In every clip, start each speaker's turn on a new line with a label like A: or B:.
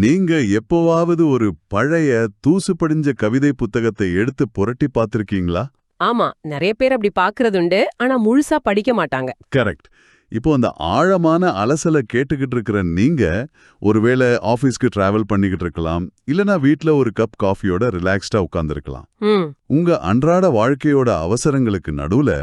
A: நீங்க எப்போவாவது ஒரு பழைய தூசு படிஞ்ச கவிதை புத்தகத்தை எடுத்து புரட்டி பார்த்திருக்கீங்களா?
B: ஆமா, நிறைய பேர் அப்படி பாக்குறதுண்டு. ஆனா முழுசா படிக்க மாட்டாங்க.
A: கரெக்ட். இப்போ அந்த ஆழமான அலசலை கேட்டுக்கிட்டு இருக்கிற நீங்க ஒருவேளை ஆபீஸ்க்கு டிராவல் பண்ணிக்கிட்டு இருக்கலாம், இல்லனா வீட்ல ஒரு கப் காஃபியோட ரிலாக்ஸ்டா உட்கார்ந்துருக்கலாம்.
B: ம்
A: உங்க அன்றாட வாழ்க்கையோட அவசரங்களுக்கு நடுவுல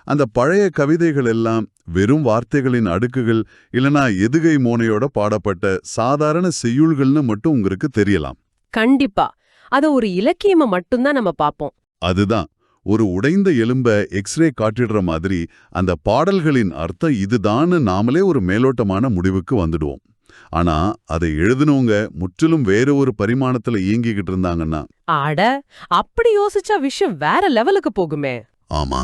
A: அந்த பழைய கவிதைகள் எல்லாம் வெறும் வார்த்தைகளின் அடுக்குகள் இல்லனா எதுகை மோனையோட பாடப்பட்ட சாதாரண செய்யுள்கள்னு மட்டும் உங்களுக்கு தெரியலாம்.
B: கண்டிப்பா. அத ஒரு இலக்கியமா மட்டும்தான் நம்ம பாப்போம்.
A: அதுதான், ஒரு உடைந்த எலும்ப எக்ஸ்ரே காட்டிடுற மாதிரி அந்த பாடல்களின் அர்த்தம் இதுதான்னு நாமளே ஒரு மேலோட்டமான முடிவுக்கு வந்துடுவோம். ஆனா அதை எழுதினவங்க முற்றிலும் வேற ஒரு பரிமாணத்துல இயங்கிக்கிட்டு இருந்தாங்கன்னா,
B: ஆட, அப்படி யோசிச்சா விஷயம் வேற லெவலுக்கு போகுமே.
A: ஆமா,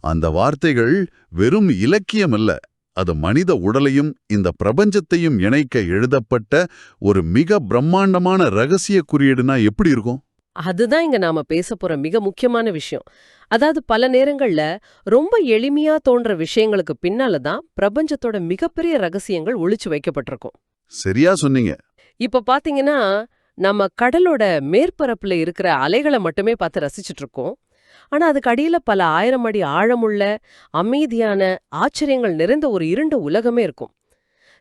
A: அந்த வார்த்தைகள் வெறும் இலக்கியம் அல்ல, அது மனித உடலையும் இந்த பிரபஞ்சத்தையும் இணைக்க எழுதப்பட்ட ஒரு மிக பிரம்மாண்டமான ரகசிய குறியீடுனா எப்படி இருக்கும்?
B: அதுதான் இங்க நாம பேச போற மிக முக்கியமான விஷயம். அதாவது பல நேரங்கள்ல ரொம்ப எளிமையா தோன்ற விஷயங்களுக்கு பின்னாலதான் பிரபஞ்சத்தோட மிகப்பெரிய ரகசியங்கள் ஒளிச்சு வைக்கப்பட்டிருக்கும்.
A: சரியா சொன்னீங்க.
B: இப்ப பாத்தீங்கன்னா, நம்ம கடலோட மேற்பரப்புல இருக்கிற அலைகளை மட்டுமே பார்த்து ரசிச்சுட்டு இருக்கோம். ஆனா அதுக்கு அடியில பல 1000 அடி ஆழமுள்ள அமைதியான ஆச்சரியங்கள் நிறைந்த ஒரு இருண்ட உலகமே இருக்கும்.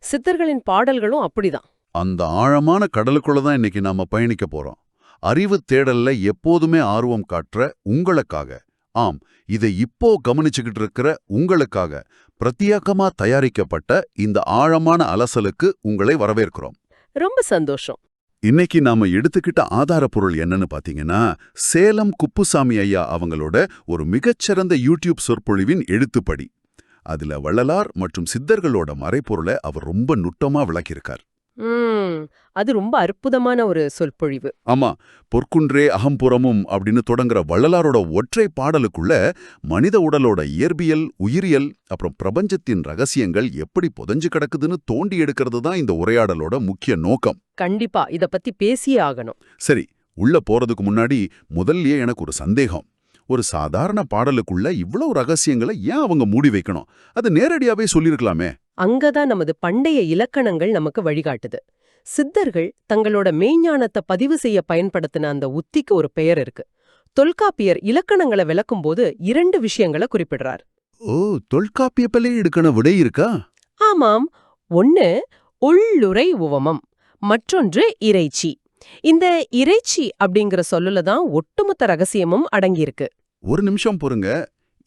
B: சித்தர்களின் பாடல்களும் அப்படிதான்.
A: அந்த ஆழமான கடலுக்குள்ள தான் இன்னைக்கு நாம பயணிக்க போறோம். அறிவு தேடல்ல எப்போதுமே ஆர்வம் காட்டுற உங்களுக்காக, ஆம், இதை இப்போ கவனிச்சுக்கிட்டு இருக்கிற உங்களுக்காக பிரத்யேகமா தயாரிக்கப்பட்ட இந்த ஆழமான அலசலுக்கு உங்களை வரவேற்கிறோம்.
B: ரொம்ப சந்தோஷம்.
A: இன்னைக்கு நாம எடுத்துக்கிட்ட ஆதாரப்பொருள் என்னன்னு பாத்தீங்கன்னா, சேலம் குப்புசாமி ஐயா அவங்களோட ஒரு மிகச்சிறந்த யூடியூப் சொற்பொழிவின் எழுத்துப்படி. அதுல வள்ளலார் மற்றும் சித்தர்களோட மறைப்பொருளை அவர் ரொம்ப நுட்பமா விளக்கியிருக்கார்.
B: அது ரொம்ப அற்புதமான ஒரு சொற்பொழிவு.
A: ஆமா, பொற்குன்றே அகம்புறமும் அப்படின்னு தொடங்குற வள்ளலாரோட ஒற்றை பாடலுக்குள்ள மனித உடலோட இயற்பியல், உயிரியல், அப்புறம் பிரபஞ்சத்தின் ரகசியங்கள் எப்படி புதைஞ்சு கிடக்குதுன்னு தோண்டி எடுக்கிறது தான் இந்த உரையாடலோட முக்கிய நோக்கம்.
B: கண்டிப்பா இத பத்தி பேசியே ஆகணும்.
A: சரி, உள்ள போறதுக்கு முன்னாடி முதல்லயே எனக்கு ஒரு சந்தேகம். ஒரு சாதாரண பாடலுக்குள்ள இவ்வளவு ரகசியங்களை ஏன் அவங்க மூடி வைக்கணும்? அது நேரடியாவே சொல்லிருக்கலாமே.
B: அங்கதான் நமது பண்டைய இலக்கணங்கள் நமக்கு வழிகாட்டுது. சித்தர்கள் தங்களோட மெய்ஞானத்தை பதிவு செய்ய பயன்படுத்தின அந்த உத்திக்கு ஒரு பெயர் இருக்கு. தொல்காப்பியர் இலக்கணங்களை விளக்கும் போது 2 விஷயங்களை குறிப்பிடுறார்.
A: ஓ, தொல்காப்பியப்பலே எடுக்கணும் விடை இருக்கா?
B: ஆமாம். ஒன்னு உள்ளுரை உவமம், மற்றொன்று இறைச்சி. இந்த இறைச்சி அப்படிங்கிற சொல்லுல தான் ஒட்டுமொத்த ரகசியமும் அடங்கியிருக்கு.
A: ஒரு நிமிஷம் பொறுங்க.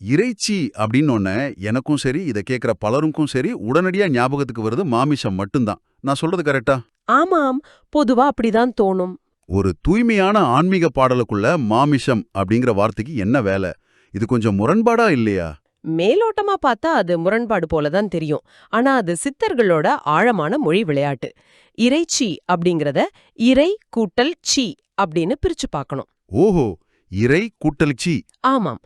A: இறைச்சி அப்படின்னு எனக்கும் சரி, இதை கேட்கிற பலருக்கும் சரி உடனடியா ஞாபகத்துக்கு வருது மாமிசம் மட்டும்தான். நான் சொல்றது கரெக்டா?
B: ஆமாம், பொதுவா அப்படிதான் தோணும்.
A: ஒரு தூய்மையான ஆன்மீக பாடலுக்குள்ள மாமிசம் அப்படிங்கிற வார்த்தைக்கு என்ன வேலை? இது கொஞ்சம் முரண்பாடா இல்லையா?
B: மேலோட்டமா பார்த்தா அது முரண்பாடு போலதான் தெரியும். ஆனா அது சித்தர்களோட ஆழமான மொழி விளையாட்டு. இறைச்சி அப்படிங்கறத இறை கூட்டல் சி அப்படின்னு பிரிச்சு பார்க்கணும்.
A: ஓஹோ, இறை கூட்டல் சி.
B: ஆமாம்.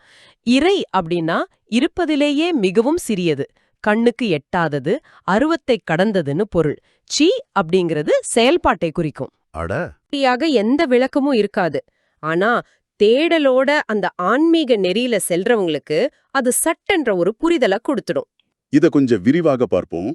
B: இறை அப்படின்னா இருப்பதிலேயே மிகவும் சிறியது, கண்ணுக்கு எட்டாதது, அருவத்தை கடந்ததுன்னு பொருள். சி அப்படிங்கிறது செயல்பாட்டை குறிக்கும்.
A: அட,
B: எந்த விளக்கமும் இருக்காது. ஆனா தேடலோட அந்த ஆன்மீக நெறியில செல்றவங்களுக்கு அது சட்டென்ற ஒரு புரிதலை கொடுத்துடும்.
A: இத கொஞ்சம் விரிவாக பார்ப்போம்.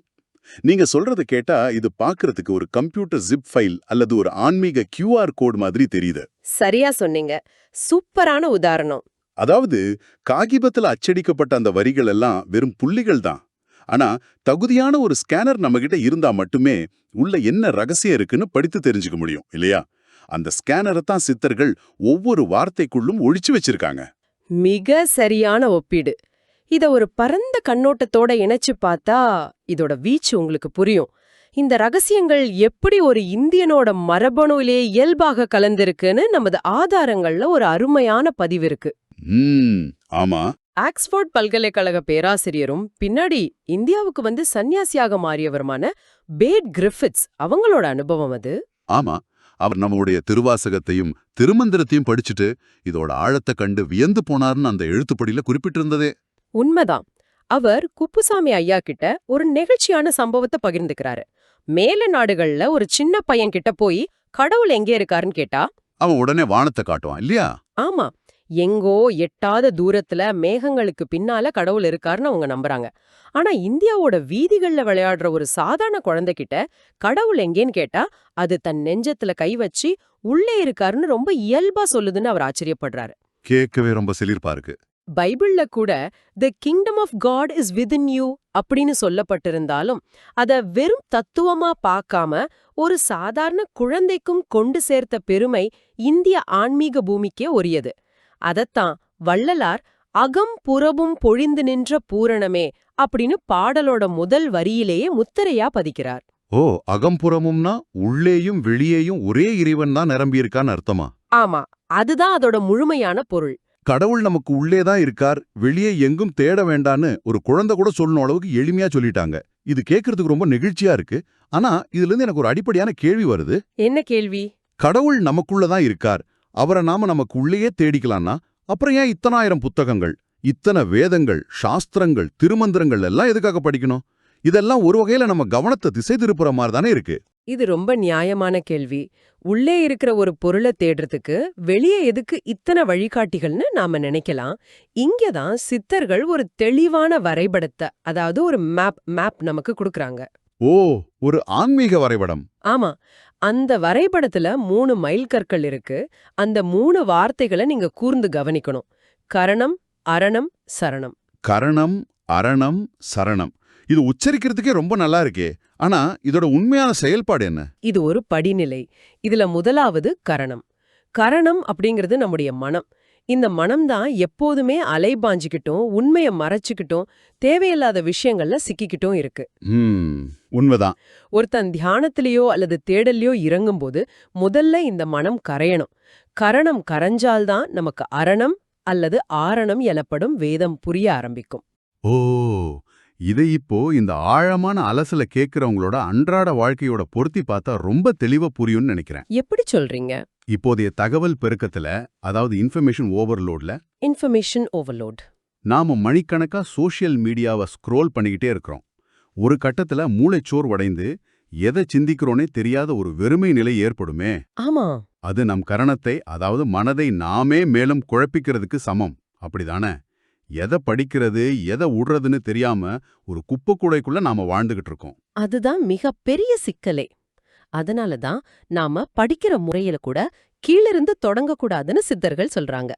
A: நீங்க சொல்றது கேட்டா இது பார்க்கிறதுக்கு ஒரு கம்ப்யூட்டர் ஜிப் ஃபைல் அல்லது ஒரு ஆன்மீக QR கோட் மாதிரி தெரியுது.
B: சரியா சொன்னீங்க. சூப்பரான உதாரணம்.
A: அதாவது காகிதத்துல அச்சடிக்கப்பட்ட அந்த வரிகள் எல்லாம் வெறும் புள்ளிகள் தான். ஆனா தகுதியான ஒரு ஸ்கேனர் நம்மகிட்ட இருந்தா மட்டுமே உள்ள என்ன ரகசியம் இருக்குன்னு படித்து தெரிஞ்சுக்க முடியும் இல்லையா? அந்த ஸ்கேனரை தான் சித்தர்கள் ஒவ்வொரு வார்த்தைக்குள்ளும் ஒழிச்சு வச்சிருக்காங்க.
B: மிக சரியான ஒப்பீடு. இத ஒரு பரந்த கண்ணோட்டத்தோட இணைச்சு பார்த்தா இதோட வீச்சு உங்களுக்கு புரியும். இந்த ரகசியங்கள் எப்படி ஒரு இந்தியனோட மரபணுவிலே இயல்பாக கலந்திருக்குன்னு நமது ஆதாரங்கள்ல ஒரு அருமையான பதிவு இருக்கு.
A: ஆமா.
B: ஆக்ஸ்போர்ட் பல்கலைக்கழக பேராசிரியரும் பின்னாடி இந்தியாவுக்கு வந்து சன்னியாசியாக மாறியவருமான பேட் கிரிஃபித்ஸ் அவங்களோட அனுபவம் அது.
A: ஆமா, அவர் நம்முடைய திருவாசகத்தையும் திருமந்திரத்தையும் படிச்சுட்டு இதோட ஆழத்தை கண்டு வியந்து போனார்னு அந்த எழுத்துப்படியில குறிப்பிட்டிருந்ததே
B: உண்மைதான். அவர் குப்புசாமி ஐயா கிட்ட ஒரு நெகிழ்ச்சியான சம்பவத்தை பகிர்ந்துக்கிறாரு. மேல நாடுகள்ல ஒரு சின்ன பையன் கிட்ட போய் கடவுள் எங்கே இருக்காருன்னு கேட்டா
A: அவன் உடனே வானத்தை காட்டுவான் இல்லையா?
B: ஆமா, எங்கோ எட்டாத தூரத்துல மேகங்களுக்கு பின்னால கடவுள் இருக்காருன்னு அவங்க நம்புறாங்க. ஆனா இந்தியாவோட வீதிகள்ல விளையாடுற ஒரு சாதாரண குழந்தைகிட்ட கடவுள் எங்கேன்னு கேட்டா அது தன் நெஞ்சத்துல கை வச்சு உள்ளே இருக்காருன்னு ரொம்ப இயல்பா சொல்லுதுன்னு அவர் ஆச்சரியப்படுறாரு.
A: கேட்கவே ரொம்ப சிலிர்ப்பா இருக்கு.
B: பைபிள்ல கூட the kingdom of God is within you அப்படின்னு சொல்லப்பட்டிருந்தாலும் அத வெறும் தத்துவமா பார்க்காம ஒரு சாதாரண குழந்தைக்கும் கொண்டு சேர்த்த பெருமை இந்திய ஆன்மீக பூமிக்கே உரியது. அதத்தான் வள்ளலார் அகம் புறமும் பொழிந்து நின்ற பூரணமே அப்படின்னு பாடலோட முதல் வரியிலேயே முத்திரையா பதிக்கிறார்.
A: ஓ, அகம்புறமும்னா உள்ளேயும் வெளியேயும் ஒரே இறைவன் தான் நிரம்பியிருக்கான்னு அர்த்தமா?
B: ஆமா, அதுதான் அதோட முழுமையான பொருள்.
A: கடவுள் நமக்கு உள்ளேதான் இருக்கார், வெளியே எங்கும் தேட வேண்டான்னு ஒரு குழந்தை கூட சொல்லணும் அளவுக்கு எளிமையா சொல்லிட்டாங்க. இது கேட்கறதுக்கு ரொம்ப நெகிழ்ச்சியா இருக்கு. ஆனா இதுல இருந்து எனக்கு ஒரு அடிப்படையான கேள்வி வருது.
B: என்ன கேள்வி?
A: கடவுள் நமக்குள்ளதான் இருக்கார், அவரை நாம நமக்கு உள்ளேயே தேடிக்கலாம்னா அப்புறம் ஏன் இத்தனாயிரம் புத்தகங்கள், இத்தனை வேதங்கள், சாஸ்திரங்கள், திருமந்திரங்கள் எல்லாம் எதுக்காக படிக்கணும்? இதெல்லாம் ஒரு வகையில நம்ம கவனத்தை திசை திருப்புற மாதிரி தானே இருக்கு.
B: இது ரொம்ப நியாயமான கேள்வி. உள்ளே இருக்கிற ஒரு பொருளை தேடுறதுக்கு வெளியே எதுக்கு இத்தனை வழிகாட்டிகள்னு நாம நினைக்கலாம். இங்கதான் சித்தர்கள் ஒரு தெளிவான வரைபடத்தை, அதாவது ஒரு மேப் நமக்கு கொடுக்கறாங்க.
A: ஓ, ஒரு ஆன்மீக வரைபடம்.
B: ஆமா, அந்த வரைபடத்துல 3 மைல்கற்கள் இருக்கு. அந்த 3 வார்த்தைகளை நீங்க கூர்ந்து கவனிக்கணும். கரணம், அரணம், சரணம்.
A: கரணம், அரணம், சரணம். இது உச்சரிக்கிறதுக்கே ரொம்ப நல்லா இருக்கே. ஆனா இதோட உண்மையான செயல்பாடு என்ன?
B: இது ஒரு படிநிலை. இதுல முதலாவது கரணம். கரணம் அப்படிங்கிறது நம்முடைய மனம். இந்த மனம்தான் எப்போதுமே அலைபாஞ்சிக்கிட்டும், உண்மைய மறைச்சுக்கிட்டும், தேவையில்லாத விஷயங்கள்ல சிக்கிக்கிட்டும் இருக்கு.
A: உண்மைதான்.
B: ஒருத்தன் தியானத்திலேயோ அல்லது தேடலையோ இறங்கும்போது முதல்ல இந்த மனம் கரையணும். கரணம் கரைஞ்சால்தான் நமக்கு அரணம் அல்லது ஆரணம் எனப்படும் வேதம் புரிய ஆரம்பிக்கும்.
A: ஓ, இதை இப்போ இந்த ஆழமான அலசல கேட்கிறவங்களோட அன்றாட வாழ்க்கையோட பொருத்தி பார்த்தா ரொம்ப தெளிவா புரியும்னு நினைக்கிறேன்.
B: எப்படி சொல்றீங்க?
A: இப்போதைய தகவல் பெருக்கத்துல, அதாவது இன்ஃபர்மேஷன் ஓவர்லோட்ல,
B: இன்ஃபர்மேஷன் ஓவர்லோட்,
A: நாம மணிக்கணக்கா சோஷியல் மீடியாவை ஸ்க்ரோல் பண்ணிக்கிட்டே இருக்கிறோம். ஒரு கட்டத்துல மூளைச்சோர் உடைந்து எதை சிந்திக்கிறோனே தெரியாத ஒரு வெறுமை நிலை ஏற்படுமே.
B: ஆமா,
A: அது நம் கரணத்தை, அதாவது மனதை நாமே மேலும் குழப்பிக்கிறதுக்கு சமம். அப்படிதானே? எதை படிக்கிறது, எதை விடுறதுன்னு தெரியாம ஒரு குப்பைக்கூடைக்குள்ள நாம வாழ்ந்துகிட்டு இருக்கோம்.
B: அதுதான் மிக பெரிய சிக்கலே. அதனாலதான் நாம படிக்கிற முறையில கூட கீழிருந்து தொடங்கக்கூடாதுன்னு சித்தர்கள் சொல்றாங்க.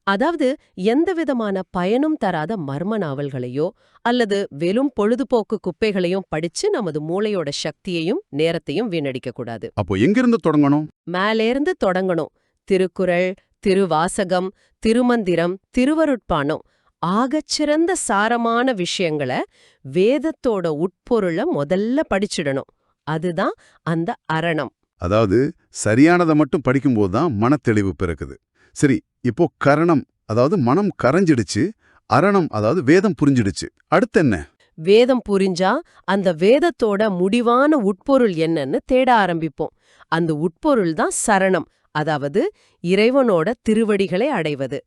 B: அதாவது எந்த விதமான பயனும் தராத மர்ம நாவல்களையோ அல்லது வெறும் பொழுதுபோக்கு குப்பைகளையும் படிச்சு நமது மூளையோட சக்தியையும் நேரத்தையும் வீணடிக்க கூடாது.
A: அப்போ எங்கிருந்து தொடங்கணும்?
B: மேலேருந்து தொடங்கணும். திருக்குறள், திருவாசகம், திருமந்திரம், திருவருட்பானம், ஆகச்சிறந்த சாரமான விஷயங்களை, வேதத்தோட உட்பொருளை முதல்ல படிச்சிடணும். அதுதான் அந்த அரணம்.
A: அதாவது சரியானதை மட்டும் படிக்கும்போது தான் மனத்தெளிவு பிறக்குது. சரி, இப்போ கரணம், அதாவது மனம் கரைஞ்சிடுச்சு. அரணம், அதாவது வேதம் புரிஞ்சிடுச்சு. அடுத்து என்ன?
B: வேதம் புரிஞ்சா அந்த வேதத்தோட முடிவான உட்பொருள் என்னன்னு தேட ஆரம்பிப்போம். அந்த உட்பொருள் தான் சரணம், அதாவது இறைவனோட திருவடிகளை அடைவது.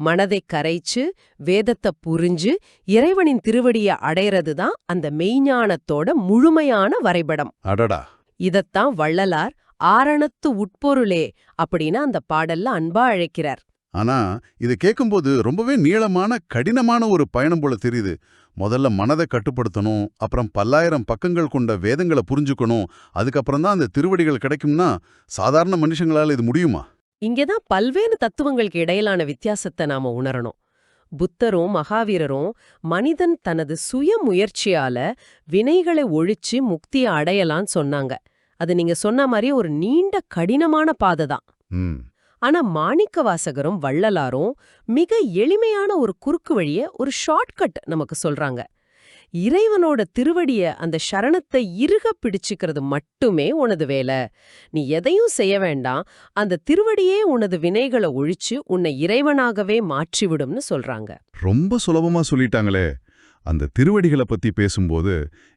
B: மனதை கரைச்சு வேதத்தை புரிஞ்சு இறைவனின் திருவடியை அடைறது தான் அந்த மெய்ஞானத்தோட முழுமையான வரைபடம்.
A: அடடா!
B: இதத்தான் வள்ளலார் ஆரணத்து உட்பொருளே அப்படின்னு அந்த பாடல்ல அன்பா அழைக்கிறார்.
A: ஆனா இது கேட்கும்போது ரொம்பவே நீளமான கடினமான ஒரு பயணம் போல தெரியுது. முதல்ல மனதை கட்டுப்படுத்தணும், அப்புறம் 1000 பக்கங்கள் கொண்ட வேதங்களை புரிஞ்சுக்கணும், அதுக்கப்புறம் தான் அந்த திருவடிகள் கிடைக்கும்னா சாதாரண மனுஷங்களால இது முடியுமா?
B: இங்கேதான் பல்வேறு தத்துவங்களுக்கு இடையிலான வித்தியாசத்தை நாம உணரணும். புத்தரும் மகாவீரரும் மனிதன் தனது சுய முயற்சியால வினைகளை ஒழிச்சு முக்தியை அடையலான்னு சொன்னாங்க. அது நீங்க சொன்ன மாதிரி ஒரு நீண்ட கடினமான பாதை தான். ஆனா மாணிக்க வாசகரும் வள்ளலாரும் மிக எளிமையான ஒரு குறுக்கு வழிய, ஒரு ஷார்ட்கட் நமக்கு சொல்றாங்க. இறைவனோட திருவடிய, அந்த சரணத்தை இறுக பிடிச்சுக்கிறது மட்டுமே உனது வேலை. நீ எதையும் செய்ய வேண்டாம், அந்த திருவடியே உனது வினைகளை ஒழிச்சு உன்னை இறைவனாகவே மாற்றிவிடும்னு சொல்றாங்க.
A: ரொம்ப சுலபமா சொல்லிட்டாங்களே. அந்த திருவடிகளை பத்தி பேசும்போது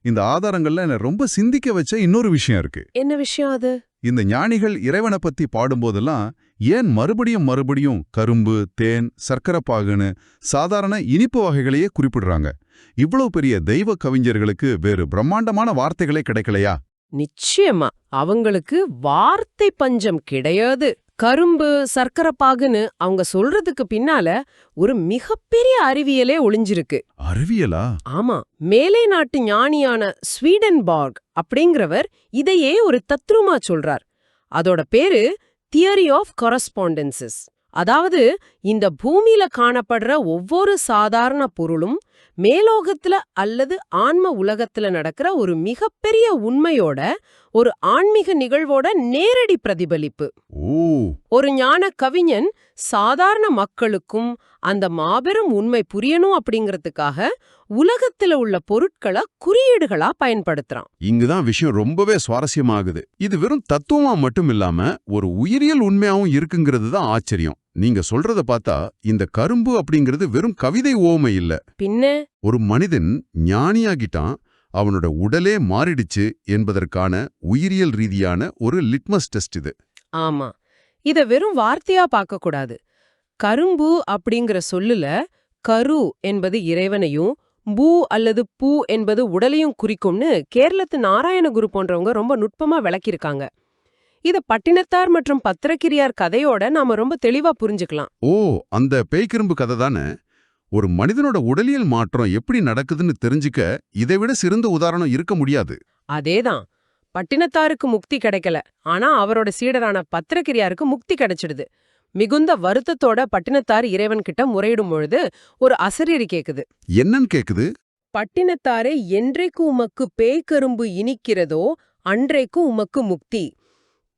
A: இந்த ஆதாரங்கள்ல என்ன ரொம்ப சிந்திக்க வச்ச இன்னொரு விஷயம் இருக்கு.
B: என்ன விஷயம் அது?
A: இந்த ஞானிகள் இறைவனை பத்தி பாடும்போதெல்லாம் ஏன் மறுபடியும் கரும்பு, தேன், சர்க்கரைப்பாகுன்னு சாதாரண இனிப்பு வகைகளையே குறிப்பிடுறாங்க? இவ்வளவு பெரிய தெய்வ கவிஞர்களுக்கு வேறு பிரம்மாண்டமான வார்த்தைகளே கிடைக்கலையா?
B: நிச்சயமா அவங்களுக்கு வார்த்தை பஞ்சம் கிடையாது. கரும்பு சர்க்கரைப்பாகுன்னு அவங்க சொல்றதுக்கு பின்னால ஒரு மிகப்பெரிய அறிவியலே ஒளிஞ்சிருக்கு.
A: அறிவியலா?
B: ஆமா, மேலை நாட்டு ஞானியான ஸ்வீடன்பார்க் அப்படிங்கிறவர் இதையே ஒரு தத்ரூமா சொல்றார். அதோட பேரு தியரி ஆஃப் கரஸ்பாண்டன்சஸ். அதாவது இந்த பூமியில காணப்படுற ஒவ்வொரு சாதாரண பொருளும் மேலோகத்துல அல்லது ஆன்ம உலகத்துல நடக்கிற ஒரு மிகப்பெரிய உண்மையோட, ஒரு ஆன்மீக நிகழ்வோட நேரடி பிரதிபலிப்பு. ஒரு ஞான கவிஞன் சாதாரண மக்களுக்கும் அந்த மாபெரும் உண்மை புரியணும் அப்படிங்கறதுக்காக உலகத்துல உள்ள பொருட்களை குறியீடுகளா பயன்படுத்துறான்.
C: இங்குதான் விஷயம் ரொம்பவே சுவாரஸ்யமாகுது. இது வெறும் தத்துவமா மட்டும் இல்லாம ஒரு உயிரியல் உண்மையாவும் இருக்குங்கிறது தான் ஆச்சரியம். நீங்க சொல்றத பார்த்தா இந்த கரும்பு அப்படிங்கிறது வெறும் கவிதை ஓமை இல்ல.
B: பின்ன
C: ஒரு மனிதன் ஞானியாகிட்டான், அவனோட உடலே மாறிடுச்சு என்பதற்கான உயிரியல் ரீதியான ஒரு லிட்மஸ் டெஸ்ட் இது.
B: ஆமா, இத வெறும் வார்த்தையா பார்க்க கூடாது. கரும்பு அப்படிங்கிற சொல்லுல கரு என்பது இறைவனையும், பூ அல்லது பூ என்பது உடலையும் குறிக்கும்னு கேரளத்து நாராயணகுரு போன்றவங்க ரொம்ப நுட்பமா விளக்கியிருக்காங்க. இத பட்டினத்தார் மற்றும் பத்திரக்கிரியார் கதையோட நாம ரொம்ப தெளிவா புரிஞ்சுக்கலாம்.
C: ஓ, அந்த பேய்க்கிரும்பு கதை தானே. ஒரு மனிதனோட உடலியல் மாற்றம் எப்படி நடக்குதுன்னு தெரிஞ்சுக்க இதைவிட சிறந்த உதாரணம் இருக்க முடியாது.
B: அதேதான், பட்டினத்தாருக்கு முக்தி கிடைக்கல, ஆனா அவரோட சீடரான பத்திரக்கிரியாருக்கு முக்தி கிடைச்சிடுது. மிகுந்த வருத்தத்தோட பட்டினத்தார் இறைவன் கிட்ட முறையிடும் பொழுது ஒரு அசரீரி கேக்குது.
C: என்னன்னு கேக்குது?
B: பட்டினத்தாரே, என்றைக்கு உமக்கு பேய்கரும்பு இனிக்கிறதோ அன்றைக்கு உமக்கு முக்தி.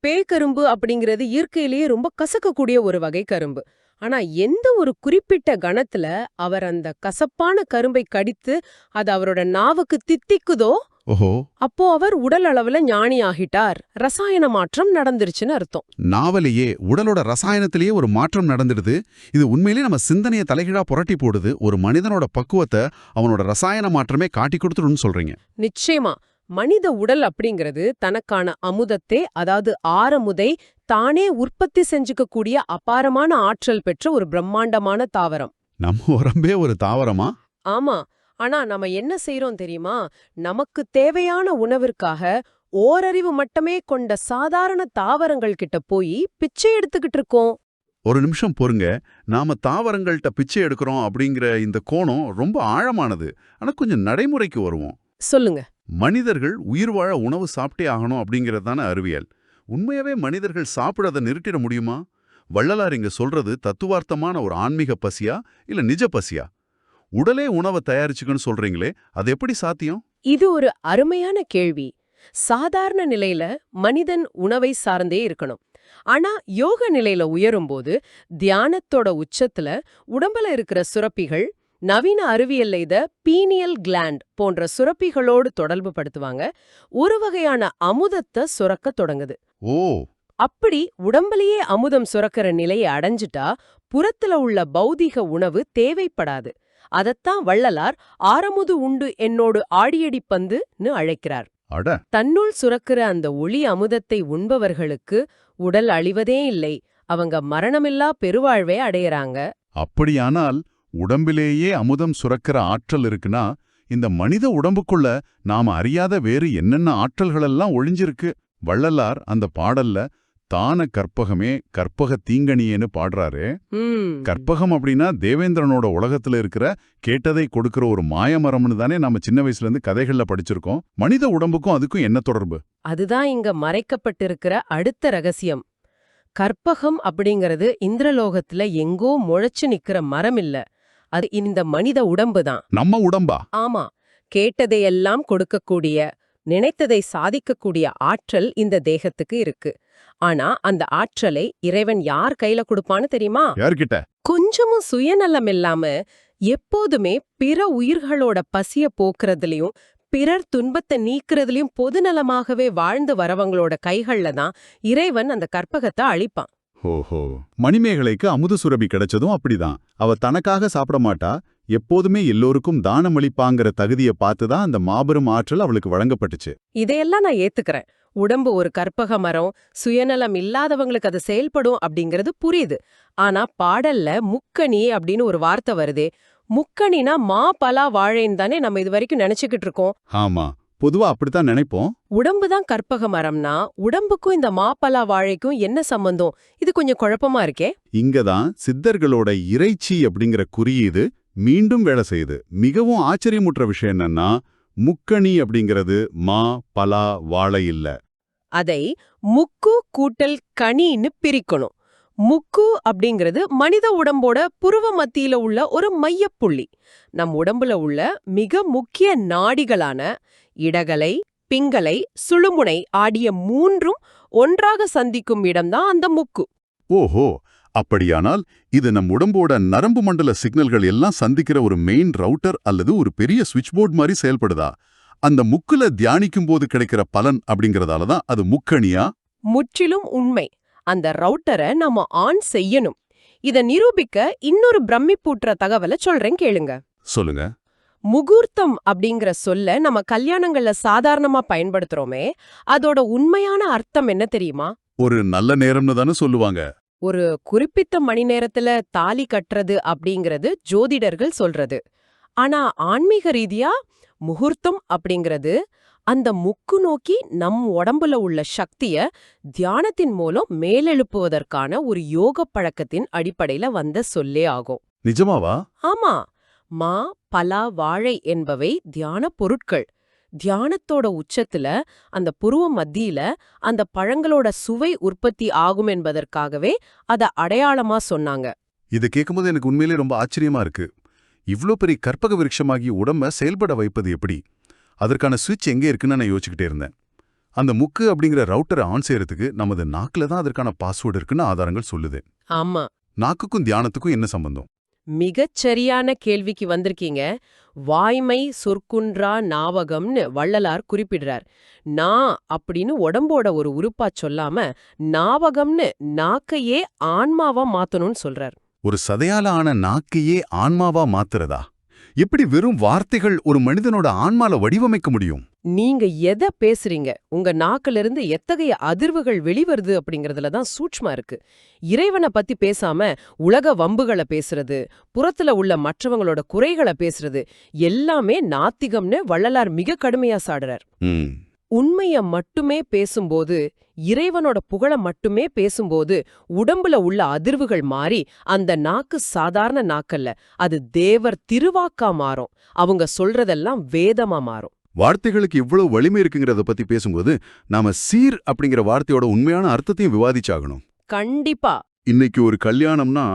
B: பேய்கரும்பு அப்படிங்கிறது இயற்கையிலேயே ரொம்ப கசக்கக்கூடிய ஒரு வகை கரும்பு. ஆனா எந்த ஒரு குறிப்பிட்ட கணத்துல அவர் அந்த கசப்பான கரும்பை கடித்து அது அவரோட நாவுக்கு தித்திக்குதோ,
C: ஓஹோ,
B: அப்போ அவர் உடல் அளவுல ஞானி ஆகிட்டார். ரசாயன மாற்றம் நடந்துருச்சுன்னு அர்த்தம்.
C: நாவலையே உடலோட ரசாயனத்திலேயே ஒரு மாற்றம் நடந்துடுது. இது உண்மையிலேயே நம்ம சிந்தனையை தலைகீழா புரட்டி போடுது. ஒரு மனிதனோட பக்குவத்தை அவனோட ரசாயன மாற்றமே காட்டி கொடுத்துருன்னு சொல்றீங்க.
B: நிச்சயமா, மனித உடல் அப்படிங்கிறது தனக்கான அமுதத்தை, அதாவது ஆரமுதை தானே உற்பத்தி செஞ்சுக்கக்கூடிய அபாரமான ஆற்றல் பெற்ற ஒரு பிரம்மாண்டமான தாவரம்.
C: நம்ம உடம்பே ஒரு தாவரமா?
B: ஆமா, ஆனா நம்ம என்ன செய்றோம் தெரியுமா? நமக்கு தேவையான உணவிற்காக ஓரறிவு மட்டுமே கொண்ட சாதாரண தாவரங்கள் கிட்ட போய் பிச்சை எடுத்துக்கிட்டு இருக்கோம்.
A: ஒரு நிமிஷம் பொறுங்க. நாம தாவரங்கள்ட்ட பிச்சை எடுக்கிறோம் அப்படிங்கிற இந்த கோணம் ரொம்ப ஆழமானது. ஆனா கொஞ்சம் நடைமுறைக்கு வருவோம்.
B: சொல்லுங்க.
A: மனிதர்கள் உயிர் வாழ உணவு சாப்பிட்டே ஆகணும் அப்படிங்கிறது தானே அறிவியல். உண்மையாவே மனிதர்கள் சாப்பிடறத நிறுத்திட முடியுமா? வள்ளலார் இங்க சொல்றது தத்துவார்த்தமான ஒரு ஆன்மீக பசியா இல்ல நிஜ பசியா? உடலே உணவை தயாரிச்சுக்கன்னு சொல்றீங்களே, அது எப்படி சாத்தியம்?
B: இது ஒரு அருமையான கேள்வி. சாதாரண நிலையில மனிதன் உணவை சார்ந்தே இருக்கணும். ஆனா யோக நிலையில உயரும்போது, தியானத்தோட உச்சத்துல உடம்புல இருக்கிற சுரப்பிகள், நவீன அறிவியல்ல இத பீனியல் கிளாண்ட் போன்ற சுரப்பிகளோடு தொடர்பு படுத்துவாங்க, ஒரு வகையான அமுதத்தை சுரக்க தொடங்குது.
A: ஓ,
B: அப்படி உடம்புலயே அமுதம் சுரக்கிற நிலையை அடைஞ்சிட்டா புறத்துல உள்ள பௌதீக உணவு தேவைப்படாது. அதத்தான் வள்ளலார் ஆரமுது உண்டு என்னோடு ஆடியடி பந்துன்னு அழைக்கிறார்.
A: அட,
B: தன்னுள் சுரக்கிற அந்த ஒளி அமுதத்தை உண்பவர்களுக்கு உடல் அழிவதே இல்லை, அவங்க மரணமில்லா பெருவாழ்வே அடையறாங்க.
A: அப்படியானால் உடம்பிலேயே அமுதம் சுரக்கிற ஆற்றல் இருக்குன்னா, இந்த மனித உடம்புக்குள்ள நாம அறியாத வேறு என்னென்ன ஆற்றல்களெல்லாம் ஒளிஞ்சிருக்கு? வள்ளலார் அந்த பாடல்ல தான கற்பகமே கற்பக தீங்கணியேன்னு பாடுறாரு. கற்பகம் அப்படின்னா தேவேந்திரனோட உலகத்துல இருக்கிற கேட்டதை கொடுக்கிற ஒரு மாயமரம்னு தானே நாம சின்ன வயசுல இருந்து கதைகள்ல படிச்சிருக்கோம். மனித உடம்புக்கும் அதுக்கும் என்ன தொடர்பு?
B: அதுதான் இங்க மறைக்கப்பட்டிருக்கிற அடுத்த ரகசியம். கற்பகம் அப்படிங்கிறது இந்திரலோகத்துல எங்கோ முளைச்சு நிக்கிற மரம் இல்ல, அது இந்த மனித உடம்பு தான்.
A: நம்ம உடம்பா?
B: ஆமா, கேட்டதையெல்லாம் கொடுக்கக்கூடிய, நினைத்ததை சாதிக்கக்கூடிய ஆற்றல் இந்த தேகத்துக்கு இருக்கு. ஆனா அந்த ஆற்றலை இறைவன் யார் கையில கொடுப்பான்னு தெரியுமா?
A: யார்கிட்ட?
B: கொஞ்சமும் சுயநலம் இல்லாம எப்போதுமே பிற உயிர்களோட பசிய போக்குறதுலயும் பிறர் துன்பத்தை நீக்கிறதுலயும் பொதுநலமாகவே வாழ்ந்து வரவங்களோட கைகள்ல தான் இறைவன் அந்த கற்பகத்தை அழிப்பான்.
A: ஓஹோ, மணிமேகலைக்கு அமுத சுரபி கிடைச்சதும் அப்படிதான். அவ தனக்காக சாப்பிட மாட்டா, எப்போதுமே எல்லோருக்கும் தானமளிப்பாங்கிற தகுதியை பார்த்துதான் அந்த மாபெரும் ஆற்றல் அவளுக்கு வழங்கப்பட்டுச்சு.
B: இதையெல்லாம் நான் ஏத்துக்கிறேன். உடம்பு ஒரு கற்பக மரம், சுயநலம் இல்லாதவங்களுக்கு அது செயல்படும் அப்படிங்கிறது புரியுது. ஆனா பாடல்ல முக்கணி அப்படின்னு ஒரு வார்த்தை வருதே, முக்கணினா மா பலா வாழைன்னு தானே நம்ம இது வரைக்கும் நினைச்சுக்கிட்டு இருக்கோம்.
A: ஆமா,
D: பொதுவா அப்படித்தான் நினைப்போம்.
B: உடம்பு தான் கற்பக மரம்னா உடம்புக்கும் இந்த மாப்பலா வாழைக்கும் என்ன சம்பந்தம்? இது கொஞ்சம் குழப்பமா இருக்கே.
D: இங்கதான் சித்தர்களோட இறைச்சி அப்படிங்கிற குறியீடு மீண்டும் வேலை செய்யுது. மிகவும் ஆச்சரியமுற்ற விஷயம் என்னன்னா, முக்கணி அப்படிங்கிறது மா, பலா, வாழை இல்ல.
B: அதை முக்கு கூட்டல் கனின்னு பிரிக்கணும். முக்கு அப்படிங்கிறது மனித உடம்போட புருவ மத்தியில உள்ள ஒரு மையப்புள்ளி. நம் உடம்புல உள்ள மிக முக்கிய நாடிகளான இடகலை, பிங்கலை, சுழுமுனை ஆகிய மூன்றும் ஒன்றாக சந்திக்கும் இடம்தான் அந்த முக்கு.
A: ஓஹோ, அப்படியானால் இது நம் உடம்போட நரம்பு மண்டல சிக்னல்கள் எல்லாம் சந்திக்கிற ஒரு மெயின் ரவுட்டர் அல்லது ஒரு பெரிய சுவிட்ச் போர்டு மாதிரி செயல்படுதா? அந்த முக்குல தியானிக்கும் போது கிடைக்கிற பலன் அப்படிங்கறதால தான் அது முக்கணியா?
B: முற்றிலும் உண்மை. அந்த ரவுட்டரை நாம ஆன் செய்யணும். இத நிரூபிக்க இன்னொரு பிரமிப்பூட்டுற தகவலை சொல்றேன் கேளுங்க.
A: சொல்லுங்க.
B: முகூர்த்தம் அப்படிங்கிற சொல்ல நம்ம கல்யாணங்கள்ல சாதாரணமா பயன்படுத்துறோமே, அதோட உண்மையான அர்த்தம் என்ன தெரியுமா?
A: ஒரு நல்ல நேரம்னு தானே சொல்லுவாங்க.
B: ஒரு குறிப்பிட்ட மணி நேரத்துல தாலி கட்டுறது அப்படிங்கிறது ஜோதிடர்கள் சொல்றது. ஆனா ஆன்மீக ரீதியா முகூர்த்தம் அப்படிங்கிறது அந்த முக்கு நோக்கி நம் உடம்புல உள்ள சக்திய தியானத்தின் மூலம் மேலெழுப்புவதற்கான ஒரு யோக பழக்கத்தின் அடிப்படையில வந்த சொல்லே ஆகும்.
A: நிஜமாவா?
B: ஆமா, மா, பலா, வாழை என்பவை தியான பொருட்கள். தியானத்தோட உச்சத்துல அந்த புருவ மத்தியில அந்த பழங்களோட சுவை உற்பத்தி ஆகும் என்பதற்காகவே அத அடையாளமா சொன்னாங்க.
A: இது கேட்கும்போது எனக்கு உண்மையிலே ரொம்ப ஆச்சரியமா இருக்கு. இவ்ளோ பெரிய கற்பக விருட்சமாகி உடம்ப செயல்பட வைப்பது எப்படி? அதற்கான சுவிட்ச் எங்கே இருக்குன்னு நான் யோசிச்சுக்கிட்டே இருந்தேன். அந்த முக்கு அப்படிங்கிற ரவுட்டரை ஆன் செய்யறதுக்கு நமது நாக்குல தான் அதற்கான பாஸ்வேர்டு இருக்குன்னு ஆதாரங்கள் சொல்லுது.
B: ஆமா,
A: நாக்குக்கும் தியானத்துக்கும் என்ன சம்பந்தம்?
B: மிகச் சரியான கேள்விக்கு வந்திருக்கீங்க. வாய்மை சொற்குன்றா நாவகம்னு வள்ளலார் குறிப்பிடுறார். நா அப்படின்னு உடம்போட ஒரு உறுப்பா சொல்லாம நாவகம்னு நாக்கையே ஆன்மாவா மாத்தணும்னு சொல்றார்.
A: ஒரு சதையால ஆன நாக்கையே ஆன்மாவா மாத்துறதா? எப்படி வெறும் வார்த்தைகள் ஒரு மனிதனோட ஆன்மால வடிவமைக்க முடியும்?
B: நீங்க எதை பேசுறீங்க, உங்க நாக்குல இருந்து எத்தகைய அதிர்வுகள் வெளிவருது அப்படிங்கறதுல தான் சூட்சுமா இருக்கு. இறைவனை பத்தி பேசாம உலக வம்புகளை பேசுறது, புறத்துல உள்ள மற்றவங்களோட குறைகளை பேசுறது எல்லாமே நாத்திகம்னு வள்ளலார் மிக கடுமையா சாடுறார். உண்மைய மட்டுமே பேசும்போது, இறைவனோட புகழ மட்டுமே பேசும்போது உடம்புல உள்ள அதிர்வுகள் மாறி அந்த நாக்கு சாதாரண நாக்கல்ல, அது தேவர் திருவாக்கா மாறும். அவங்க சொல்றதெல்லாம் வேதமா மாறும்.
A: வார்த்தைகளுக்கு இவ்வளவு வலிமை இருக்குங்கிறத பத்தி பேசும்போது நாம சீர் அப்படிங்கிற வார்த்தையோட உண்மையான அர்த்தத்தையும் விவாதிச்சாகணும்.
B: கண்டிப்பா.
A: இன்னைக்கு ஒரு கல்யாணம்னா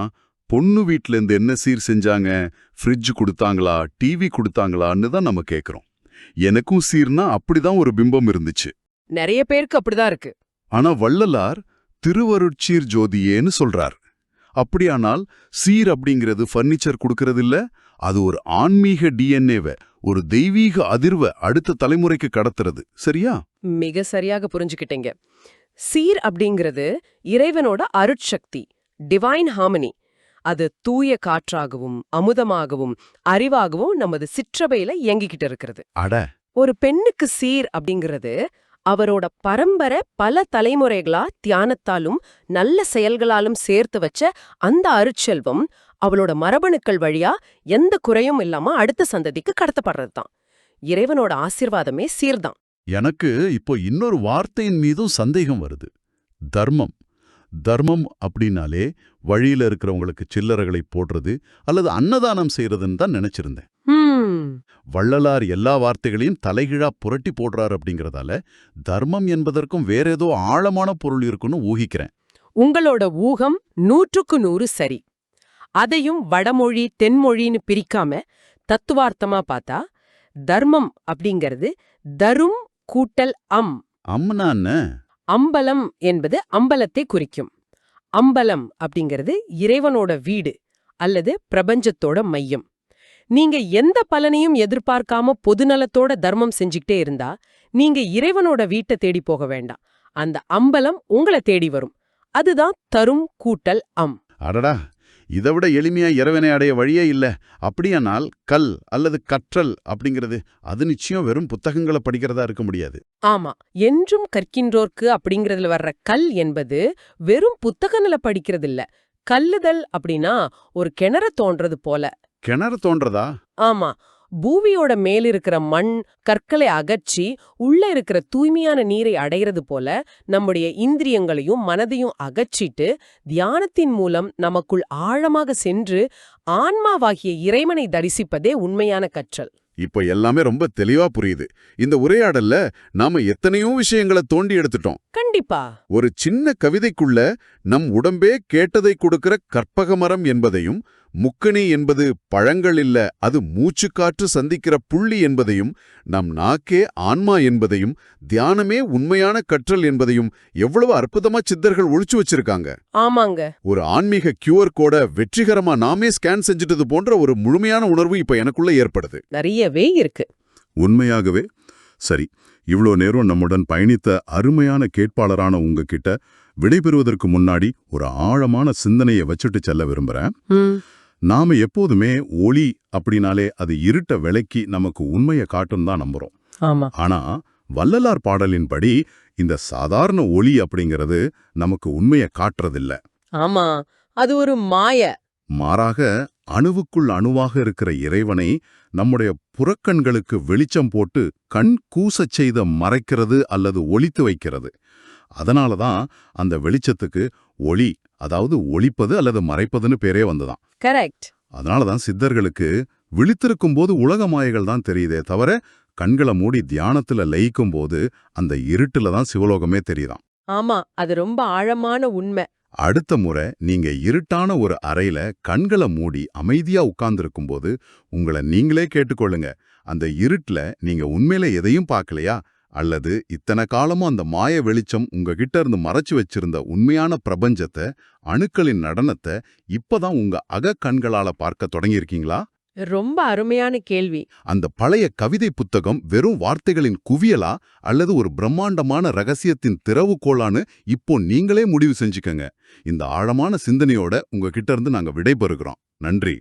A: பொண்ணு வீட்ல இருந்து என்ன சீர் செஞ்சாங்க, ஃப்ரிட்ஜ் கொடுத்தாங்களா, டிவி கொடுத்தாங்களான்னு தான் நம்ம கேக்குறோம். எனக்கும் சீர்னா அப்படிதான் ஒரு பிம்பம் இருந்துச்சு.
B: நிறைய பேருக்கு அப்படிதான் இருக்கு.
A: ஆனா வள்ளலார் திருவருட்சீர் ஜோதியேன்னு சொல்றார். அப்படியானால் சீர் அப்படிங்கிறது ஃபர்னிச்சர் கொடுக்கறது இல்ல, அது ஒரு ஆன்மீக டிஎன்ஏவை, ஒரு தெய்வீக அதிர்வை அடுத்த தலைமுறைக்கு கடத்துறது. சரியா?
B: மிக சரியாக புரிஞ்சுக்கிட்டீங்க. சீர் அப்படிங்கிறது இறைவனோட அருட்சக்தி, டிவைன் ஹார்மனி. அது தூய காற்றாகவும் அமுதமாகவும் அறிவாகவும் நமது சிற்றபையில இயங்கிக்கிட்டு இருக்கிறது.
A: அட,
B: ஒரு பெண்ணுக்கு சீர் அப்படிங்கிறது அவரோட பரம்பரை பல தலைமுறைகளா தியானத்தாலும் நல்ல செயல்களாலும் சேர்த்து வச்ச அந்த அருட்செல்வம் அவளோட மரபணுக்கள் வழியா எந்த குறையும் இல்லாம அடுத்த சந்ததிக்கு கடத்தப்படுறதுதான். இறைவனோட ஆசீர்வாதமே சீர்தான்.
A: எனக்கு இப்போ இன்னொரு வார்த்தையின் மீதும் சந்தேகம் வருது. தர்மம். தர்மம் அப்படின்னாலே வழியில இருக்கிறவங்களுக்கு சில்லறைகளை போடுறது அல்லது அன்னதானம் செய்யறதுன்னு தான் நினைச்சிருந்தேன். வள்ளலார் எல்லா வார்த்தைகளையும் தலைகீழா புரட்டி போடுறார் அப்படிங்கறதால தர்மம் என்பதற்கும் வேற ஏதோ ஆழமான பொருள் இருக்குன்னு ஊகிக்கிறேன்.
B: உங்களோட ஊகம் 100க்கு 100 சரி. அதையும் வடமொழி தென்மொழின்னு பிரிக்காம தத்துவார்த்தமா பார்த்தா, தர்மம் அப்படிங்கிறது தரும் கூட்டல் அம்.
A: அம்னா என்ன?
B: அம்பலம் என்பது அம்பலத்தை குறிக்கும். அம்பலம் அப்படிங்கிறது இறைவனோட வீடு அல்லது பிரபஞ்சத்தோட மையம். நீங்க எந்த பலனையும் எதிர்பார்க்காம பொதுநலத்தோட தர்மம் செஞ்சுக்கிட்டே இருந்தா நீங்க இறைவனோட வீட்டை தேடி போக வேண்டாம். அந்த அம்பலம் உங்களை தேடி வரும். அதுதான் தரும் கூட்டல் அம்.
A: அடடா, இதை விட எளிமையா இறைவனை அடைய வழியே இல்ல. அப்படியானால் கல் அல்லது கற்றல் அப்படிங்கிறது அது நிச்சயம் வெறும் புத்தகங்களை படிக்கிறதா இருக்க முடியாது.
B: ஆமா, என்றும் கற்கின்றோர்க்கு அப்படிங்கறதுல வர்ற கல் என்பது வெறும் புத்தகங்களை படிக்கிறது இல்ல. கல்லுதல் அப்படின்னா ஒரு கிணற தோன்றது போல.
A: கிணறு தோன்றதா?
B: ஆமா, பூமியோட மேலிருக்கிற மண் கற்களை அகற்றி உள்ள இருக்கிற தூய்மையான நீரை அடையிறது போல நம்முடைய இந்திரியங்களையும் மனதையும் அகற்றிட்டு தியானத்தின் மூலம் நமக்குள் ஆழமாக சென்று ஆன்மாவாகிய இறைவனை தரிசிப்பதே உண்மையான கற்றல்.
A: இப்ப எல்லாமே ரொம்ப தெளிவா புரியுது. இந்த உரையாடல்ல நாம எத்தனையோ விஷயங்களை தோண்டி எடுத்துட்டோம்.
B: கண்டிப்பா.
A: ஒரு சின்ன கவிதைக்குள்ள நம் உடம்பே கேட்டதை கொடுக்கிற கற்பக மரம் என்பதையும், முக்கணி என்பது பழங்கள் இல்ல, அது மூச்சுக்காற்று சந்திக்கிற புள்ளி என்பதையும், நம் நாக்கே ஆன்மா என்பதையும், தியானமே உண்மையான கற்றல் என்பதையும் எவ்வளவு அற்புதமா சித்தர்கள் ஒழிச்சு வச்சிருக்காங்க.
B: ஆமாங்க.
A: ஒரு ஆன்மீக கியூஆர் கோட வெற்றிகரமா நாமே ஸ்கேன் செஞ்சுட்டது போன்ற ஒரு முழுமையான உணர்வு இப்ப எனக்குள்ள ஏற்படுது.
B: நிறையவே இருக்கு.
D: உண்மையாகவே. சரி, இவ்ளோ நேரம் நம்முடன் பயணித்த அருமையான கேட்பாளரான உங்ககிட்ட விடைபெறுவதற்கு முன்னாடி ஒரு ஆழமான சிந்தனையை வச்சுட்டு செல்ல விரும்புறேன். நாம எப்போதுமே ஒளி அப்படின்னாலே அது இருட்ட விலக்கி நமக்கு உண்மையை காட்டும் தான் நம்புறோம்.
B: ஆமா.
D: ஆனா வள்ளலார் பாடலின்படி இந்த சாதாரண ஒளி அப்படிங்கிறது நமக்கு உண்மையை காட்டுறதில்ல.
B: ஆமா, அது ஒரு மாய.
D: மாறாக அணுவுக்குள் அணுவாக இருக்கிற இறைவனை நம்முடைய புறக்கண்களுக்கு வெளிச்சம் போட்டு கண் கூசச் செய்த மறைக்கிறது அல்லது ஒளித்து வைக்கிறது. அதனால தான் அந்த வெளிச்சத்துக்கு ஒளி, அதாவது ஒளிப்பது அல்லது மறைப்பதுன்னு பேரே வந்துதான்.
B: கரெக்ட்.
D: அதனால தான் சித்தர்களுக்கு விழித்திருக்கும் போது உலக மாயைகள் தான் தெரியுதே தவிர, கண்களை மூடி தியானத்துல லயிக்கும் போது அந்த இருட்டுல தான் சிவலோகமே தெரியுதாம்.
B: ஆமா, அது ரொம்ப ஆழமான உண்மை.
D: அடுத்த முறை நீங்க இருட்டான ஒரு அறையில கண்களை மூடி அமைதியா உட்கார்ந்திருக்கும் போது உங்களை நீங்களே கேட்டுக்கொள்ளுங்க, அந்த இருட்டுல நீங்க உண்மையில எதையும் பார்க்கலையா? அல்லது இத்தனை காலமும் அந்த மாய வெளிச்சம் உங்ககிட்ட இருந்து மறைச்சு வச்சிருந்த உண்மையான பிரபஞ்சத்தை, அணுக்களின் நடனத்தை இப்பதான் உங்க அக கண்களால பார்க்க தொடங்கியிருக்கீங்களா?
B: ரொம்ப அருமையான கேள்வி.
D: அந்த பழைய கவிதை புத்தகம் வெறும் வார்த்தைகளின் குவியலா அல்லது ஒரு பிரம்மாண்டமான ரகசியத்தின் திறவுகோலான்னு இப்போ நீங்களே முடிவு செஞ்சுக்கங்க. இந்த ஆழமான சிந்தனையோட உங்ககிட்ட இருந்து நாங்க விடைபெறுகிறோம். நன்றி.